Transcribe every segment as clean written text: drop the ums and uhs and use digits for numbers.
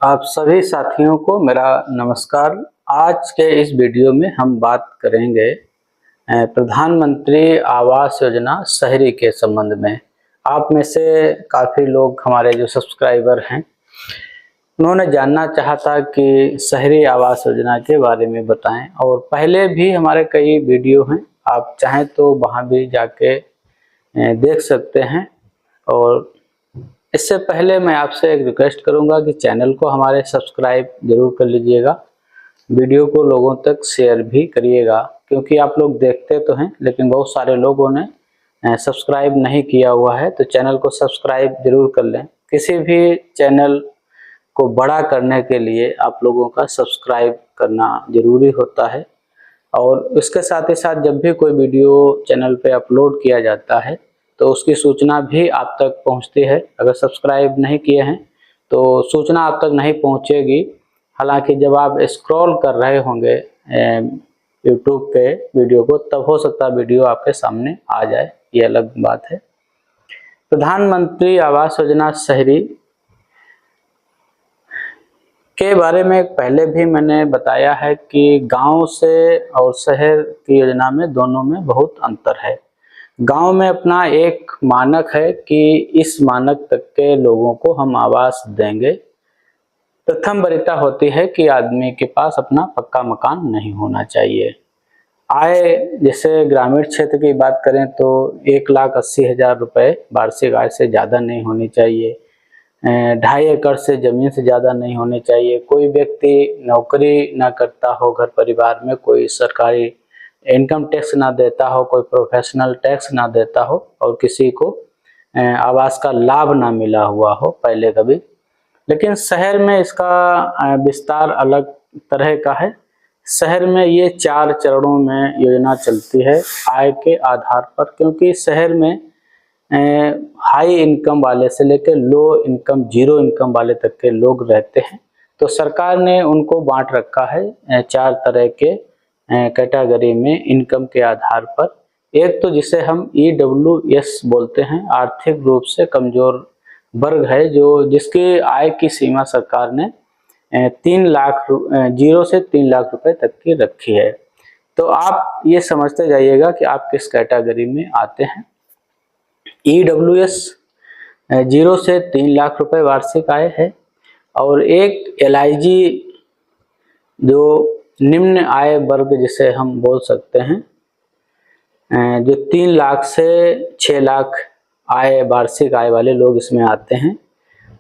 आप सभी साथियों को मेरा नमस्कार। आज के इस वीडियो में हम बात करेंगे प्रधानमंत्री आवास योजना शहरी के संबंध में। आप में से काफ़ी लोग हमारे जो सब्सक्राइबर हैं उन्होंने जानना चाहा था कि शहरी आवास योजना के बारे में बताएं, और पहले भी हमारे कई वीडियो हैं, आप चाहें तो वहां भी जाके देख सकते हैं। और इससे पहले मैं आपसे एक रिक्वेस्ट करूंगा कि चैनल को हमारे सब्सक्राइब जरूर कर लीजिएगा, वीडियो को लोगों तक शेयर भी करिएगा, क्योंकि आप लोग देखते तो हैं लेकिन बहुत सारे लोगों ने सब्सक्राइब नहीं किया हुआ है। तो चैनल को सब्सक्राइब जरूर कर लें। किसी भी चैनल को बड़ा करने के लिए आप लोगों का सब्सक्राइब करना जरूरी होता है। और इसके साथ ही साथ जब भी कोई वीडियो चैनल पे अपलोड किया जाता है तो उसकी सूचना भी आप तक पहुंचती है। अगर सब्सक्राइब नहीं किए हैं तो सूचना आप तक नहीं पहुंचेगी। हालांकि जब आप स्क्रॉल कर रहे होंगे यूट्यूब पे वीडियो को, तब हो सकता है वीडियो आपके सामने आ जाए, ये अलग बात है। प्रधानमंत्री आवास योजना शहरी के बारे में पहले भी मैंने बताया है कि गांव से और शहर की योजना में दोनों में बहुत अंतर है। गांव में अपना एक मानक है कि इस मानक तक के लोगों को हम आवास देंगे। प्रथम वरीयता होती है कि आदमी के पास अपना पक्का मकान नहीं होना चाहिए। आय, जैसे ग्रामीण क्षेत्र की बात करें तो 1,80,000 रुपये वार्षिक आय से ज़्यादा नहीं होनी चाहिए। 2.5 एकड़ से ज़मीन से ज़्यादा नहीं होनी चाहिए। कोई व्यक्ति नौकरी ना करता हो, घर परिवार में कोई सरकारी इनकम टैक्स ना देता हो, कोई प्रोफेशनल टैक्स ना देता हो, और किसी को आवास का लाभ ना मिला हुआ हो पहले कभी। लेकिन शहर में इसका विस्तार अलग तरह का है। शहर में ये 4 चरणों में योजना चलती है आय के आधार पर, क्योंकि शहर में हाई इनकम वाले से लेकर लो इनकम, जीरो इनकम वाले तक के लोग रहते हैं। तो सरकार ने उनको बांट रखा है 4 तरह के कैटेगरी में इनकम के आधार पर। एक तो जिसे हम EWS बोलते हैं, आर्थिक रूप से कमजोर वर्ग है, जो जिसकी आय की सीमा सरकार ने 3 लाख 0 से 3 लाख रुपए तक की रखी है। तो आप ये समझते जाइएगा कि आप किस कैटेगरी में आते हैं। EWS 0 से 3 लाख रुपए वार्षिक आय है। और एक LIG जो निम्न आय वर्ग जिसे हम बोल सकते हैं, जो 3 लाख से 6 लाख आय वार्षिक आय वाले लोग इसमें आते हैं।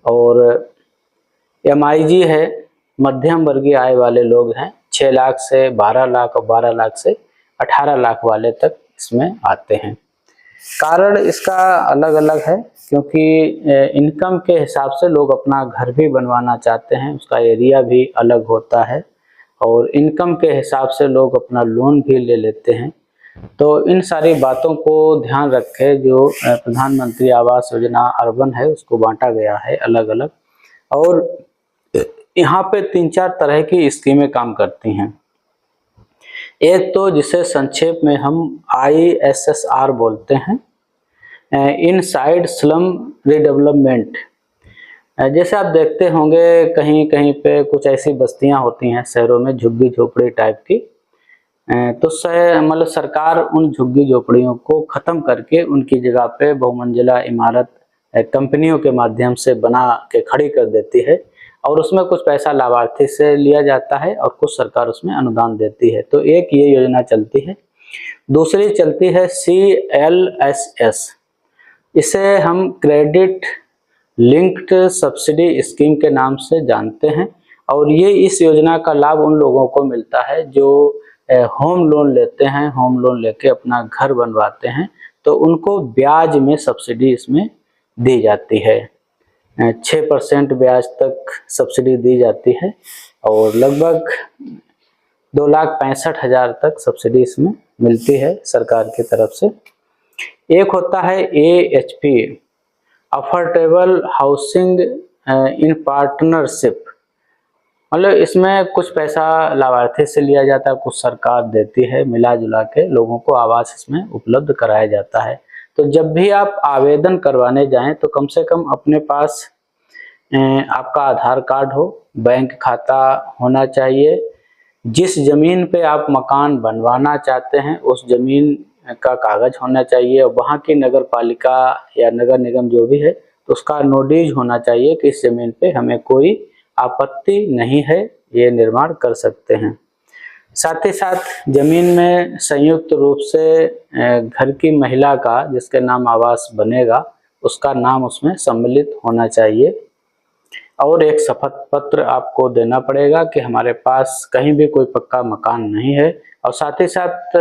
और MIG है, मध्यम वर्गीय आय वाले लोग हैं, 6 लाख से 12 लाख और 12 लाख से 18 लाख वाले तक इसमें आते हैं। कारण इसका अलग अलग है, क्योंकि इनकम के हिसाब से लोग अपना घर भी बनवाना चाहते हैं, उसका एरिया भी अलग होता है, और इनकम के हिसाब से लोग अपना लोन भी ले लेते हैं। तो इन सारी बातों को ध्यान रखे जो प्रधानमंत्री आवास योजना अर्बन है उसको बांटा गया है अलग अलग। और यहाँ पे 3-4 तरह की स्कीमें काम करती हैं। एक तो जिसे संक्षेप में हम ISSR बोलते हैं, इनसाइड स्लम रिडेवलपमेंट। जैसे आप देखते होंगे कहीं कहीं पे कुछ ऐसी बस्तियां होती हैं शहरों में, झुग्गी झोपड़ी टाइप की। तो मतलब सरकार उन झुग्गी झोपड़ियों को खत्म करके उनकी जगह पे बहुमंजिला इमारत कंपनियों के माध्यम से बना के खड़ी कर देती है, और उसमें कुछ पैसा लाभार्थी से लिया जाता है और कुछ सरकार उसमें अनुदान देती है। तो एक ये योजना चलती है। दूसरी चलती है CLSS, इसे हम क्रेडिट लिंक्ड सब्सिडी स्कीम के नाम से जानते हैं। और ये इस योजना का लाभ उन लोगों को मिलता है जो होम लोन लेते हैं, होम लोन लेके अपना घर बनवाते हैं, तो उनको ब्याज में सब्सिडी इसमें दी जाती है। 6% ब्याज तक सब्सिडी दी जाती है, और लगभग 2,65,000 तक सब्सिडी इसमें मिलती है सरकार की तरफ से। एक होता है AHP, affordable housing in partnership, मतलब इसमें कुछ पैसा लाभार्थी से लिया जाता है, कुछ सरकार देती है, मिला जुला के लोगों को आवास इसमें उपलब्ध कराया जाता है। तो जब भी आप आवेदन करवाने जाएं तो कम से कम अपने पास आपका आधार कार्ड हो, बैंक खाता होना चाहिए। जिस ज़मीन पे आप मकान बनवाना चाहते हैं उस ज़मीन का कागज़ होना चाहिए और वहाँ की नगर पालिका या नगर निगम जो भी है तो उसका नोटिस होना चाहिए कि इस ज़मीन पे हमें कोई आपत्ति नहीं है, ये निर्माण कर सकते हैं। साथ ही साथ ज़मीन में संयुक्त रूप से घर की महिला का जिसके नाम आवास बनेगा उसका नाम उसमें सम्मिलित होना चाहिए और एक शपथ पत्र आपको देना पड़ेगा कि हमारे पास कहीं भी कोई पक्का मकान नहीं है और साथ ही साथ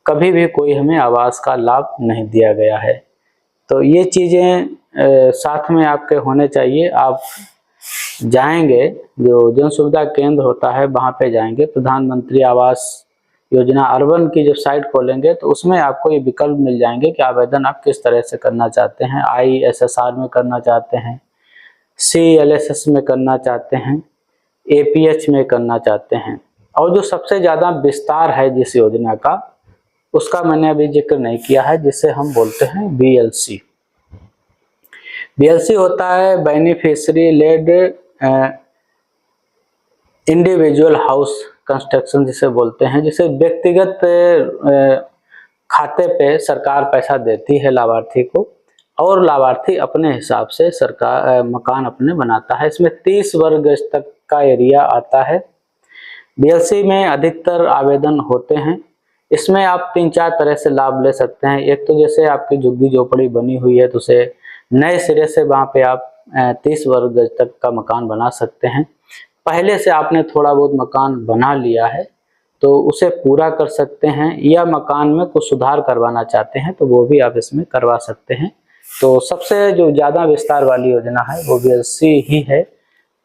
कभी भी कोई हमें आवास का लाभ नहीं दिया गया है। तो ये चीज़ें साथ में आपके होने चाहिए। आप जाएंगे जो जन सुविधा केंद्र होता है वहाँ पे जाएंगे, प्रधानमंत्री आवास योजना अर्बन की जब साइट खोलेंगे तो उसमें आपको ये विकल्प मिल जाएंगे कि आवेदन आप किस तरह से करना चाहते हैं। ISSR में करना चाहते हैं, CLSS में करना चाहते हैं, APH में करना चाहते हैं और जो सबसे ज़्यादा विस्तार है जिस योजना का उसका मैंने अभी जिक्र नहीं किया है, जिसे हम बोलते हैं BLC। BLC होता है beneficiary led individual house construction जिसे बोलते हैं, जिसे व्यक्तिगत खाते पे सरकार पैसा देती है लाभार्थी को और लाभार्थी अपने हिसाब से सरकार मकान अपने बनाता है। इसमें 30 वर्ग गज तक का एरिया आता है। BLC में अधिकतर आवेदन होते हैं। इसमें आप 3-4 तरह से लाभ ले सकते हैं। एक तो जैसे आपकी झुग्गी झोपड़ी बनी हुई है तो उसे नए सिरे से वहाँ पे आप 30 वर्ग गज तक का मकान बना सकते हैं। पहले से आपने थोड़ा बहुत मकान बना लिया है तो उसे पूरा कर सकते हैं, या मकान में कुछ सुधार करवाना चाहते हैं तो वो भी आप इसमें करवा सकते हैं। तो सबसे जो ज़्यादा विस्तार वाली योजना है वो BLC ही है,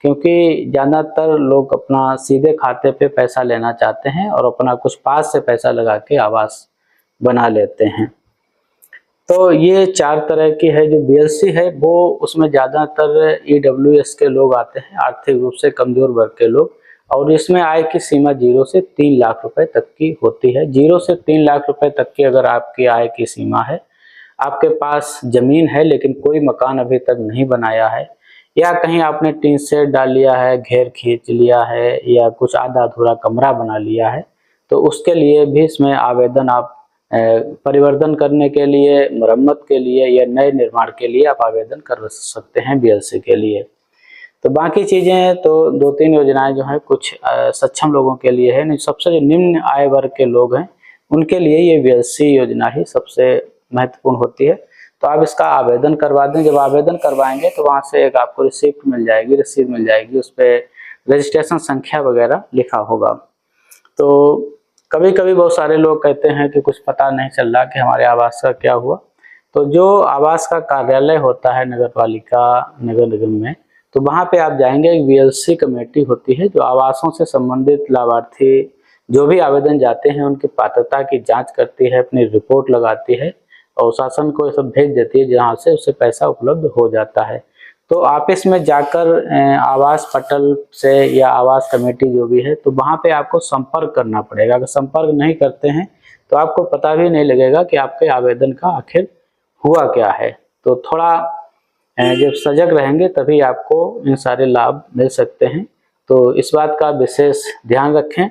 क्योंकि ज़्यादातर लोग अपना सीधे खाते पे पैसा लेना चाहते हैं और अपना कुछ पास से पैसा लगा के आवास बना लेते हैं। तो ये 4 तरह की है जो BLC है वो, उसमें ज़्यादातर EWS के लोग आते हैं, आर्थिक रूप से कमज़ोर वर्ग के लोग, और इसमें आय की सीमा 0 से 3 लाख रुपए तक की होती है। 0 से 3 लाख रुपए तक की अगर आपकी आय की सीमा है, आपके पास ज़मीन है लेकिन कोई मकान अभी तक नहीं बनाया है, या कहीं आपने टीन शेड डाल लिया है, घेर खींच लिया है, या कुछ आधा अधूरा कमरा बना लिया है, तो उसके लिए भी इसमें आवेदन आप परिवर्तन करने के लिए, मरम्मत के लिए या नए निर्माण के लिए आप आवेदन कर सकते हैं BLC के लिए। तो बाकी चीज़ें तो 2-3 योजनाएं जो हैं कुछ सक्षम लोगों के लिए है, नहीं सबसे जो निम्न आय वर्ग के लोग हैं उनके लिए ये BLC योजना ही सबसे महत्वपूर्ण होती है। तो आप इसका आवेदन करवा दें। जब आवेदन करवाएंगे तो वहाँ से एक आपको रिसिप्ट मिल जाएगी, रसीद मिल जाएगी, उस पर रजिस्ट्रेशन संख्या वगैरह लिखा होगा। तो कभी कभी बहुत सारे लोग कहते हैं कि कुछ पता नहीं चल रहा कि हमारे आवास का क्या हुआ। तो जो आवास का कार्यालय होता है नगर पालिका नगर निगम में, तो वहाँ पे आप जाएंगे, एक BLC कमेटी होती है जो आवासों से संबंधित लाभार्थी जो भी आवेदन जाते हैं उनकी पात्रता की जांच करती है, अपनी रिपोर्ट लगाती है और शासन को ये सब भेज देती है, जहाँ से उसे पैसा उपलब्ध हो जाता है। तो आप इसमें जाकर आवास पटल से या आवास कमेटी जो भी है तो वहाँ पे आपको संपर्क करना पड़ेगा। अगर संपर्क नहीं करते हैं तो आपको पता भी नहीं लगेगा कि आपके आवेदन का आखिर हुआ क्या है। तो थोड़ा जब सजग रहेंगे तभी आपको इन सारे लाभ मिल सकते हैं। तो इस बात का विशेष ध्यान रखें।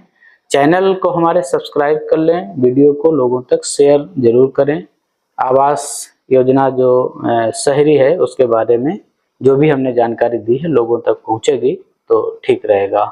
चैनल को हमारे सब्सक्राइब कर लें, वीडियो को लोगों तक शेयर जरूर करें। आवास योजना जो शहरी है उसके बारे में जो भी हमने जानकारी दी है लोगों तक पहुंचेगी तो ठीक रहेगा।